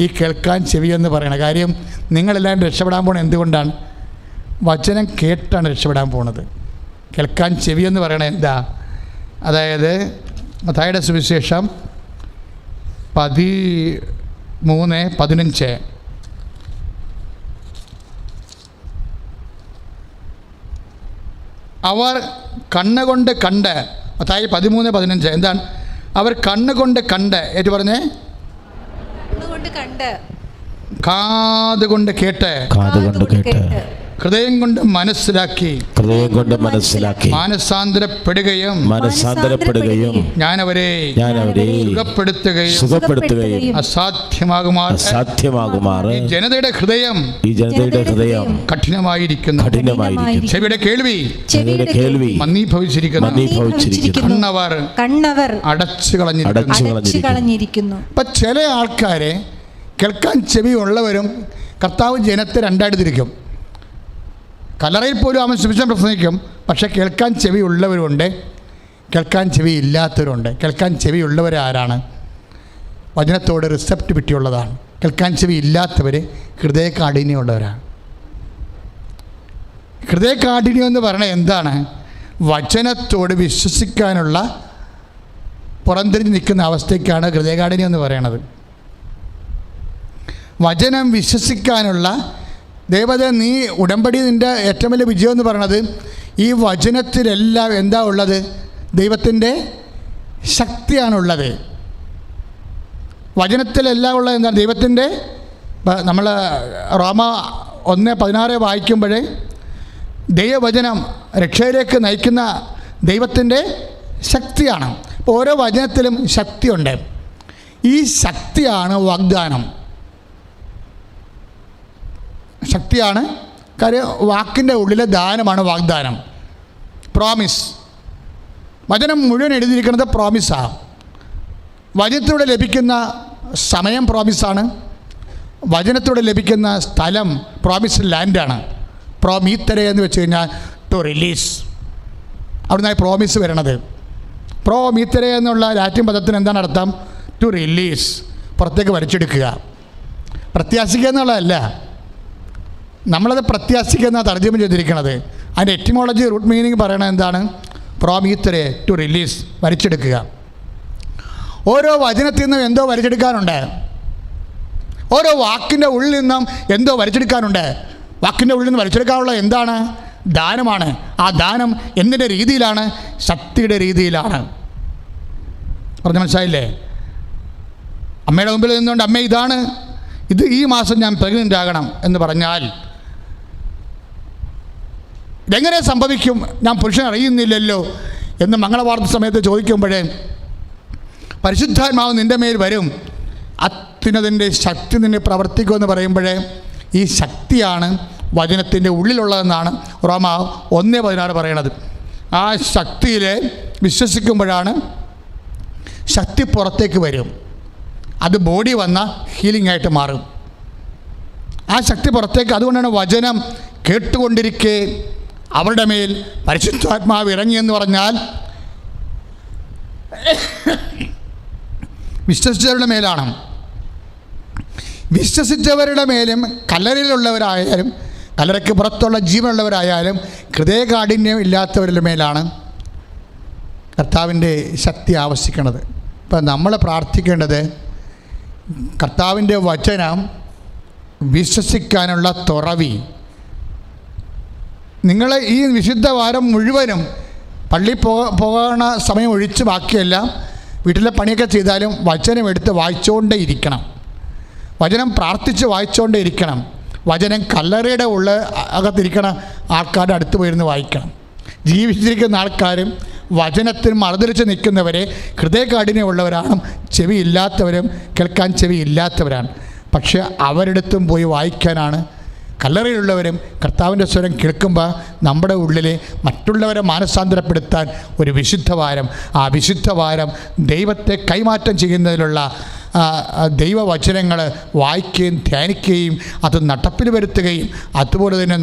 ഈ കേൾക്കാൻ ചെവി എന്ന് പറയണത്? കാര്യം നിങ്ങളെല്ലാം രക്ഷപ്പെടാൻ പോണത് എന്തുകൊണ്ടാണ്? വചനം കേട്ടാണ് രക്ഷപ്പെടാൻ പോണത്. കേൾക്കാൻ ചെവി എന്ന് പറയണത് എന്താ? അതായത് മത്തായിയുടെ സുവിശേഷം 13:15 അവർ കണ്ണുകൊണ്ട് കണ്ട്, മത്തായി 13:15 എന്താണ്? അവർ കണ്ണുകൊണ്ട് കണ്ട്, ഏറ്റു പറഞ്ഞേ, കാതുകൊണ്ട് കേട്ട്, ഹൃദയം കൊണ്ട് മനസ്സിലാക്കി മാനസാന്തരപ്പെടുകയും ഞാൻ അവരെ സുഖപ്പെടുത്തുകയും അസാധ്യമാകുമാർ ഈ ജനതയുടെ ഹൃദയം കഠിനമായിരിക്കുന്നു. ചെവിയുടെ കേൾവി മന്ദീഭവിച്ചിരിക്കുന്നു. കണ്ണവർ അടച്ചു കളഞ്ഞിരിക്കുന്നു. അപ്പം ചില ആൾക്കാരെ കേൾക്കാൻ ചെവി ഉള്ളവരും കർത്താവ് ജനത്തെ രണ്ടായിട്ട് തിരിക്കും. കല്ലറയിൽ പോലും അവൻ സുവിശേഷം പ്രസംഗിക്കും, പക്ഷേ കേൾക്കാൻ ചെവി ഉള്ളവരുണ്ട്, കേൾക്കാൻ ചെവി ഇല്ലാത്തവരുണ്ട്. കേൾക്കാൻ ചെവി ഉള്ളവർ ആരാണ്? വചനത്തോട് റിസപ്റ്റിവിറ്റി ഉള്ളതാണ്. കേൾക്കാൻ ചെവി ഇല്ലാത്തവർ ഹൃദയകാഠിന്യമുള്ളവരാണ്. ഹൃദയകാഠിന്യം എന്ന് പറയുന്നത് എന്താണ്? വചനത്തോട് വിശ്വസിക്കാനുള്ള പുറംതിരിഞ്ഞ് നിൽക്കുന്ന അവസ്ഥയ്ക്കാണ് ഹൃദയകാഠിന്യം എന്ന് പറയണത്. വചനം വിശ്വസിക്കാനുള്ള ദൈവത്തെ നീ ഉടമ്പടി നിൻ്റെ ഏറ്റവും വലിയ വിജയം എന്ന് പറയണത് ഈ വചനത്തിലെല്ലാം എന്താ ഉള്ളത്? ദൈവത്തിൻ്റെ ശക്തിയാണുള്ളത്. വചനത്തിലെല്ലാം ഉള്ളത് എന്താണ്? ദൈവത്തിൻ്റെ, നമ്മൾ റോമ 1:16 വായിക്കുമ്പോൾ ദൈവവചനം രക്ഷയിലേക്ക് നയിക്കുന്ന ദൈവത്തിൻ്റെ ശക്തിയാണ്. അപ്പോൾ ഓരോ വചനത്തിലും ശക്തിയുണ്ട്. ഈ ശക്തിയാണ് വാഗ്ദാനം. ശക്തിയാണ്. കാര്യം വാക്കിൻ്റെ ഉള്ളിലെ ദാനമാണ് വാഗ്ദാനം, പ്രോമിസ്. വചനം മുഴുവൻ എഴുതിയിരിക്കുന്നത് പ്രോമിസാണ്. വചനത്തിലൂടെ ലഭിക്കുന്ന സമയം പ്രോമിസാണ്. വചനത്തിലൂടെ ലഭിക്കുന്ന സ്ഥലം പ്രോമിസ് ലാൻഡാണ്. പ്രോമീത്തരെ എന്ന് വെച്ച് കഴിഞ്ഞാൽ ടു റിലീസ്, അവിടുന്ന് പ്രോമിസ് വരണത്. പ്രോമീത്തരെ എന്നുള്ള ലാറ്റിൻ പദത്തിന് എന്താണ് അർത്ഥം? ടു റിലീസ്, പുറത്തേക്ക് വലിച്ചെടുക്കുക. പ്രത്യാശിക്കുക എന്നുള്ളതല്ല, നമ്മളത് പ്രത്യാശിക്കുക എന്നാണ് തർജ്ജമ ചെയ്തിരിക്കുന്നത്. അതിൻ്റെ എറ്റിമോളജി, റൂട്ട് മീനിങ് പറയണത് എന്താണ്? പ്രോമീത്തരെ, ടു റിലീസ്, വലിച്ചെടുക്കുക. ഓരോ വചനത്തിൽ നിന്നും എന്തോ വലിച്ചെടുക്കാനുണ്ട്. ഓരോ വാക്കിൻ്റെ ഉള്ളിൽ നിന്നും എന്തോ വലിച്ചെടുക്കാനുണ്ട്. വാക്കിൻ്റെ ഉള്ളിൽ നിന്ന് വലിച്ചെടുക്കാനുള്ള എന്താണ്? ദാനമാണ്. ആ ദാനം എന്തിൻ്റെ രീതിയിലാണ്? ശക്തിയുടെ രീതിയിലാണ്. പറഞ്ഞ മനസ്സിലായില്ലേ? അമ്മയുടെ മുമ്പിൽ നിന്നുകൊണ്ട്, അമ്മ ഇതാണ്, ഇത് ഈ മാസം ഞാൻ പ്രഗ്നൻ്റ് ആകണം എന്ന് പറഞ്ഞാൽ ഇതെങ്ങനെ സംഭവിക്കും? ഞാൻ പുരുഷൻ അറിയുന്നില്ലല്ലോ എന്ന് മംഗളവാർത്ത സമയത്ത് ചോദിക്കുമ്പോഴേ പരിശുദ്ധാത്മാവ് നിൻ്റെ മേൽ വരും, അത്യുന്നതിൻ്റെ ശക്തി നിന്നെ പ്രവർത്തിക്കുമെന്ന് പറയുമ്പോഴേ ഈ ശക്തിയാണ് വചനത്തിൻ്റെ ഉള്ളിലുള്ളതെന്നാണ് റോമ 1:16 പറയണത്. ആ ശക്തിയിൽ വിശ്വസിക്കുമ്പോഴാണ് ശക്തി പുറത്തേക്ക് വരും. അത് ബോഡി വന്ന ഹീലിംഗ് ആയിട്ട് മാറും. ആ ശക്തി പുറത്തേക്ക്, അതുകൊണ്ടാണ് വചനം കേട്ടുകൊണ്ടിരിക്കെ അവരുടെ മേൽ പരിശുദ്ധാത്മാവ് ഇറങ്ങിയെന്ന് പറഞ്ഞാൽ വിശ്വസിച്ചവരുടെ മേലാണ്. വിശ്വസിച്ചവരുടെ മേലും കല്ലറയിലുള്ളവരായാലും കല്ലറയ്ക്ക് പുറത്തുള്ള ജീവനുള്ളവരായാലും ഹൃദയകാഠിന്യം ഇല്ലാത്തവരുടെ മേലാണ് കർത്താവിൻ്റെ ശക്തി ആവശ്യിക്കുന്നത്. ഇപ്പം നമ്മൾ പ്രാർത്ഥിക്കേണ്ടത് കർത്താവിൻ്റെ വചനം വിശ്വസിക്കാനുള്ള തുറവി. നിങ്ങൾ ഈ വിശുദ്ധ വാരം മുഴുവനും പള്ളി പോകണ സമയം ഒഴിച്ച് ബാക്കിയെല്ലാം വീട്ടിലെ പണിയൊക്കെ ചെയ്താലും വചനം എടുത്ത് വായിച്ചുകൊണ്ടേ ഇരിക്കണം. വചനം പ്രാർത്ഥിച്ച് വായിച്ചുകൊണ്ടേ ഇരിക്കണം. വചനം കല്ലറയുടെ അകത്തിരിക്കണ ആൾക്കാരുടെ അടുത്ത് പോയിരുന്ന് വായിക്കണം. ജീവിച്ചിരിക്കുന്ന ആൾക്കാരും വചനത്തിൽ മറുതിരിച്ച് നിൽക്കുന്നവരെ ഹൃദയകാഠിന്യമുള്ളവരാണ്, ചെവിയില്ലാത്തവരും കേൾക്കാൻ ചെവിയില്ലാത്തവരാണ്. പക്ഷേ അവരിടത്തും പോയി വായിക്കാനാണ്. കല്ലറയിലുള്ളവരും കർത്താവിൻ്റെ സ്വരം കേൾക്കുമ്പോൾ നമ്മുടെ ഉള്ളിൽ മറ്റുള്ളവരെ മാനസാന്തരപ്പെടുത്താൻ ഒരു വിശുദ്ധവാരം, ആ വിശുദ്ധവാരം ദൈവത്തെ കൈമാറ്റം ചെയ്യുന്നതിലുള്ള ദൈവവചനങ്ങൾ വായിക്കുകയും ധ്യാനിക്കുകയും അത് നടപ്പിൽ വരുത്തുകയും അതുപോലെ തന്നെ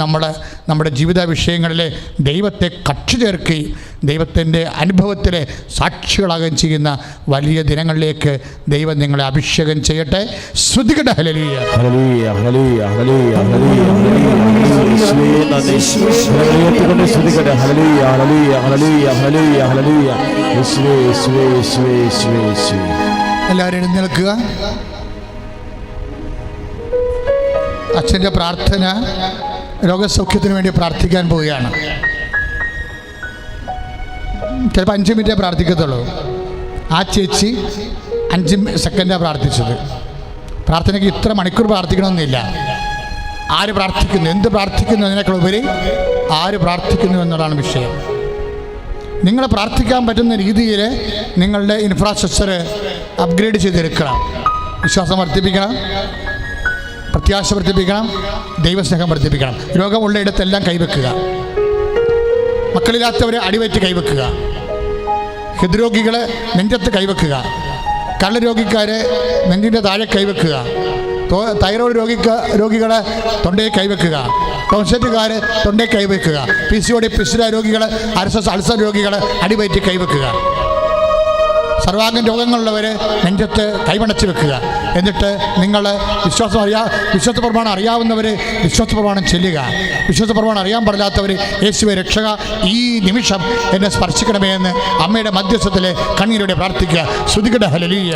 നമ്മുടെ ജീവിത വിഷയങ്ങളിൽ ദൈവത്തെ കക്ഷി ചേർക്കുകയും ദൈവത്തിൻ്റെ അനുഭവത്തിൽ സാക്ഷികളാകുകയും ചെയ്യുന്ന വലിയ ദിനങ്ങളിലേക്ക് ദൈവം നിങ്ങളെ അഭിഷേകം ചെയ്യട്ടെ. ശ്രുതികട ഹല്ലേലൂയ ഹല്ലേലൂയ ഹല്ലേലൂയ ഹല്ലേലൂയ ഹല്ലേലൂയ. എല്ലാവരും എഴുന്നേൽക്കുക. അച്ഛൻ്റെ പ്രാർത്ഥന രോഗസൗഖ്യത്തിന് വേണ്ടി പ്രാർത്ഥിക്കാൻ പോവുകയാണ്. ചിലപ്പോൾ 5 മിനിറ്റേ പ്രാർത്ഥിക്കത്തുള്ളൂ. ആ ചേച്ചി 5 സെക്കൻഡാണ് പ്രാർത്ഥിച്ചത്. പ്രാർത്ഥനയ്ക്ക് ഇത്ര മണിക്കൂർ പ്രാർത്ഥിക്കണമെന്നില്ല. ആര് പ്രാർത്ഥിക്കുന്നു, എന്ത് പ്രാർത്ഥിക്കുന്നു എന്നതിനേക്കാൾ ഉപരി ആര് പ്രാർത്ഥിക്കുന്നു എന്നതാണ് വിഷയം. നിങ്ങൾ പ്രാർത്ഥിക്കാൻ പറ്റുന്ന രീതിയിൽ നിങ്ങളുടെ ഇൻഫ്രാസ്ട്രക്ചർ അപ്ഗ്രേഡ് ചെയ്തെടുക്കണം. വിശ്വാസം വർദ്ധിപ്പിക്കണം, പ്രത്യാശ വർദ്ധിപ്പിക്കണം, ദൈവസ്നേഹം വർദ്ധിപ്പിക്കണം. രോഗമുള്ള ഇടത്തെല്ലാം കൈവെക്കുക. മക്കളില്ലാത്തവരെ അടിവയറ്റ് കൈവെക്കുക. ഹൃദ്രോഗികളെ നെഞ്ചത്ത് കൈവെക്കുക. കള്ളരോഗിക്കാരെ നെഞ്ചിൻ്റെ താഴെ കൈവെക്കുക. തൈറോയ്ഡ് രോഗികളെ തൊണ്ടയിൽ കൈവെക്കുക. ടോൺസെറ്റുകാർ തൊണ്ടയിൽ കൈവെക്കുക. PCOD പിസ്റ്റുല രോഗികൾ, അൾസർ രോഗികൾ അടിവയറ്റ് കൈവെക്കുക. സർവാംഗം രോഗങ്ങളുള്ളവർ നെഞ്ചത്ത് കൈവണച്ച് വെക്കുക. എന്നിട്ട് നിങ്ങൾ വിശ്വാസ പ്രമാണം അറിയാവുന്നവർ വിശ്വാസ പ്രമാണം ചെല്ലുക. വിശ്വാസ പ്രമാണം അറിയാൻ പാടില്ലാത്തവർ യേശുവേ രക്ഷക, ഈ നിമിഷം എന്നെ സ്പർശിക്കണമേ എന്ന് അമ്മയുടെ മധ്യസ്ഥത്തിൽ കണ്ണീരോടെ പ്രാർത്ഥിക്കുക. ശ്രുതികട ഹല്ലേലൂയ.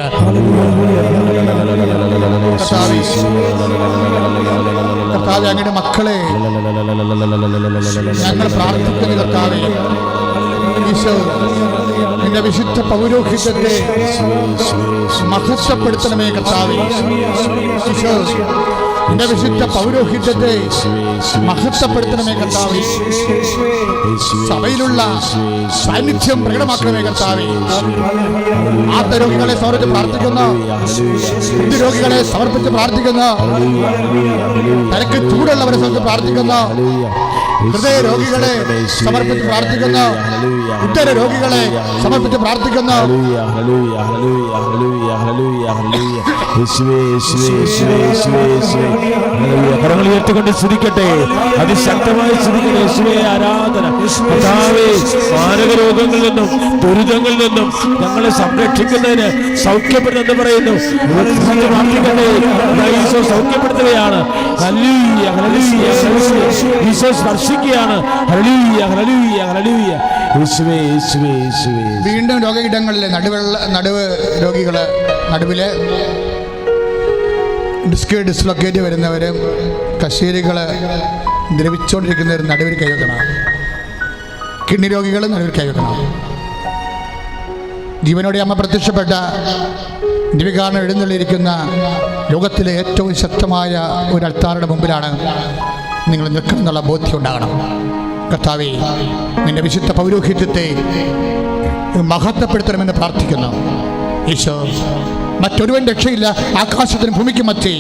കർത്താവേ, അങ്ങയുടെ മക്കളെ ഞങ്ങൾ പ്രാർത്ഥിക്കുന്ന കർത്താവേ, ഈശോ നിന്റെ വിശുദ്ധ പൗരോഹിത്യത്തെ മഹത്വപ്പെടുത്തണമേ കർത്താവേ. ഈശോ നിന്റെ വിശുദ്ധ പൗരോഹിത്യത്തെ മഹത്വപ്പെടുത്തണമേ കർത്താവേ. സഭയിലുള്ള സാന്നിധ്യം പ്രകടമാക്കണമേ കർത്താവേ. ആത്മരോഗികളെ സമർപ്പിച്ച് പ്രാർത്ഥിക്കുന്നു, രോഗികളെ സമർപ്പിച്ച് പ്രാർത്ഥിക്കുന്നു, തലയ്ക്ക് ചൂടുള്ളവരെ സമർപ്പിച്ച് പ്രാർത്ഥിക്കുന്നു, ഹൃദയ രോഗികളെ സമർപ്പിച്ച് പ്രാർത്ഥിക്കുന്നു, ഉത്തര രോഗികളെ സമർപ്പിച്ച് പ്രാർത്ഥിക്കുന്നു. കരങ്ങൾ ഉയർത്തിക്കൊണ്ട് സ്തുതിക്കട്ടെ, അതിശക്തമായി സ്തുതിക്കട്ടെ. യേശുവേ ആരാധന. കർത്താവേ, മാരക രോഗങ്ങളിൽ നിന്നും ദുരിതങ്ങളിൽ നിന്നും ഞങ്ങളെ സംരക്ഷിക്കുന്നതിന് സൗഖ്യപ്പെടുന്നെന്ന് പറയുന്നു. പ്രാർത്ഥിക്കട്ടെ, ഈശോ സൗഖ്യപ്പെടുത്തുകയാണ്. ഹല്ലേലൂയ ഹല്ലേലൂയ ഹല്ലേലൂയ. ഈശോ സ്പർശിക്കുകയാണ്. ഹല്ലേലൂയ ഹല്ലേലൂയ ഹല്ലേലൂയ. യേശുവേ യേശുവേ യേശുവേ. വീണ്ടും രോഗയിടങ്ങളിലെ നടുവ് രോഗികള്, നടുവിലെ ഡിസ്ലൊക്കേറ്റ് വരുന്നവർ, കശേരികൾ ദ്രവിച്ചുകൊണ്ടിരിക്കുന്നവർ നടുവിൽ കൈവെക്കണം. കിഡ്നി രോഗികൾ നടുവിൽ കൈവെക്കണം. ജീവനോടെ അമ്മ പ്രത്യക്ഷപ്പെട്ട ദിവികാരണം എഴുന്നള്ളിയിരിക്കുന്ന ലോകത്തിലെ ഏറ്റവും ശക്തമായ ഒരു അൾത്താറുടെ മുമ്പിലാണ് നിങ്ങൾ നിൽക്കണം എന്നുള്ള ബോധ്യം ഉണ്ടാകണം. കർത്താവേ, നിന്റെ വിശുദ്ധ പൗരോഹിത്യത്തെ മഹത്വപ്പെടുത്തണമെന്ന് പ്രാർത്ഥിക്കുന്നു. ഈശോ, മറ്റൊരുവൻ രക്ഷയില്ല, ആകാശത്തിനും ഭൂമിക്കും മറ്റേ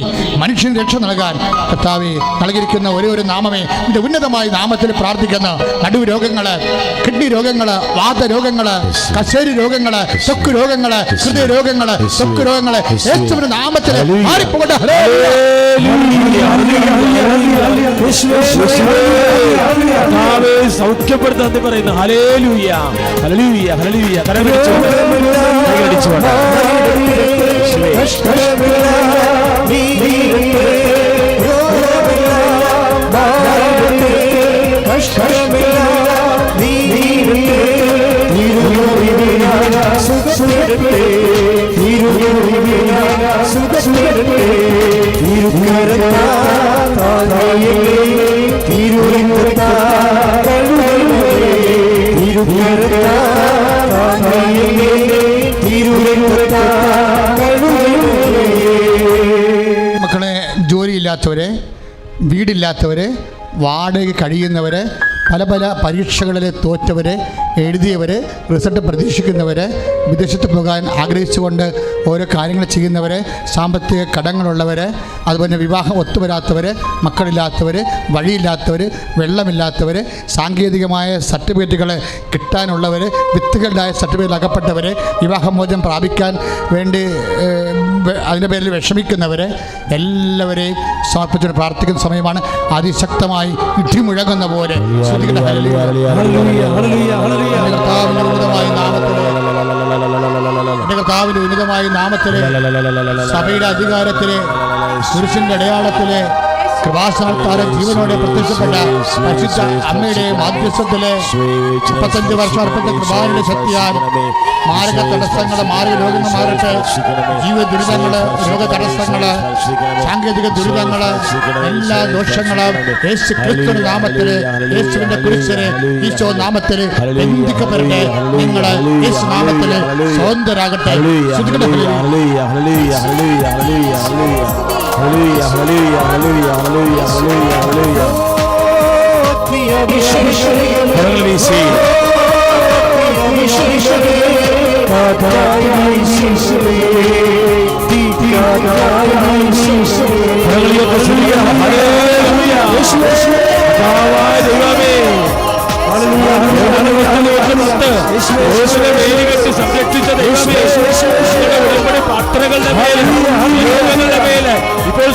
മനുഷ്യന് രക്ഷ നൽകാൻ കർത്താവെ നൽകിയിരിക്കുന്ന ഒരേ ഒരു നാമമേ ഇതിൻ്റെ ഉന്നതമായ നാമത്തിൽ പ്രാർത്ഥിക്കുന്നു. നടുവ് രോഗങ്ങൾ, കിഡ്നി രോഗങ്ങൾ, വാതരോഗങ്ങൾ, കശേരി രോഗങ്ങൾ, ത്വക്ക് രോഗങ്ങൾ, ഹൃദയ രോഗങ്ങൾ, ത്വക്ക് രോഗങ്ങൾ യേശുവിന്റെ നാമത്തിൽ മാറിപ്പോകട്ടെ. സൗഖ്യപ്പെടുത്താൻ പറയുന്നു. ഹല്ലേലൂയ, ഹല്ലേലൂയ, ഹല്ലേലൂയ. മക്കളെ, ജോലിയില്ലാത്തവരെ, വീടില്ലാത്തവരെ, വാടക കഴിയുന്നവർ, പല പല പരീക്ഷകളിൽ തോറ്റവർ, എഴുതിയവർ, റിസൾട്ട് പ്രതീക്ഷിക്കുന്നവർ, വിദേശത്ത് പോകാൻ ആഗ്രഹിച്ചുകൊണ്ട് ഓരോ കാര്യങ്ങൾ ചെയ്യുന്നവർ, സാമ്പത്തിക കടങ്ങളുള്ളവർ, അതുപോലെ വിവാഹം ഒത്തുവരാത്തവർ, മക്കളില്ലാത്തവർ, വഴിയില്ലാത്തവർ, വെള്ളമില്ലാത്തവർ, സാങ്കേതികമായ സർട്ടിഫിക്കറ്റുകൾ കിട്ടാനുള്ളവർ, വിത്തുകളുടെ സർട്ടിഫിക്കറ്റിൽ അകപ്പെട്ടവർ, വിവാഹമോചനം പ്രാപിക്കാൻ വേണ്ടി അതിൻ്റെ പേരിൽ വിഷമിക്കുന്നവർ എല്ലാവരെയും സമർപ്പിച്ചുകൊണ്ട് പ്രാർത്ഥിക്കുന്ന സമയമാണ്. അതിശക്തമായി ഇടിമുഴങ്ങുന്ന പോലെ കർത്താവിന്റെ ഉന്നതമായ നാമത്തിലെ സഭയുടെ അധികാരത്തിലെ പുരുഷന്റെ അടയാളത്തിലെ കൃപാസനത്താരം ജീവനോടെ പ്രത്യക്ഷപ്പെട്ട പരിശുദ്ധ അമ്മയുടെ മാധ്യസ്ഥത്തിലെ 35 വർഷം അർപ്പിച്ച കൃപാരുടെ ശക്തിയാൽ മാരക തടസ്സങ്ങൾ, മാരക രോഗങ്ങൾ മാറട്ടെ. ജീവിത ദുരിതങ്ങൾ, രോഗ തടസ്സങ്ങൾ, സാങ്കേതിക ദുരിതങ്ങൾ, എല്ലാ ദോഷങ്ങളും യേശു ക്രിസ്തുവിന്റെ നാമത്തില്, യേശുവിന്റെ കുരിശില്, ഈശോ നാമത്തില് ബന്ധിക്കപ്പെടട്ടെ. നിങ്ങൾ യേശു നാമത്തില് സ്വതന്ത്രരാകട്ടെ. Hallelujah, hallelujah, hallelujah, hallelujah, hallelujah, hallelujah. പാത്രങ്ങളുടെ മേലെ ഇപ്പോൾ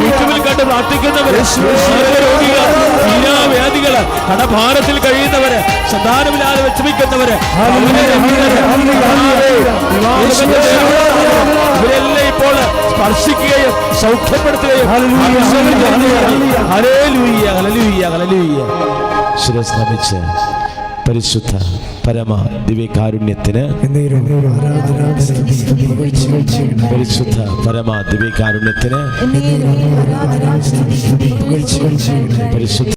യൂട്യൂബിൽ കണ്ട് പ്രാർത്ഥിക്കുന്നവര്, വ്യാധികള്, കടഭാരത്തിൽ കഴിയുന്നവര്, സന്താനമില്ലാതെ വിഷമിക്കുന്നവര്, ഇവരെല്ലാം ഇപ്പോൾ സ്പർശിക്കുകയും സൗഖ്യപ്പെടുത്തുകയും ഹല്ലേലൂയ, ഹല്ലേലൂയ, ഹല്ലേലൂയ. ശിരസ് നമിച്ച് പരിശുദ്ധ പരമ ദിവ്യകാരുണ്യത്തിന്, പരിശുദ്ധ പരമ ദിവ്യകാരുണ്യത്തിന്, പരിശുദ്ധ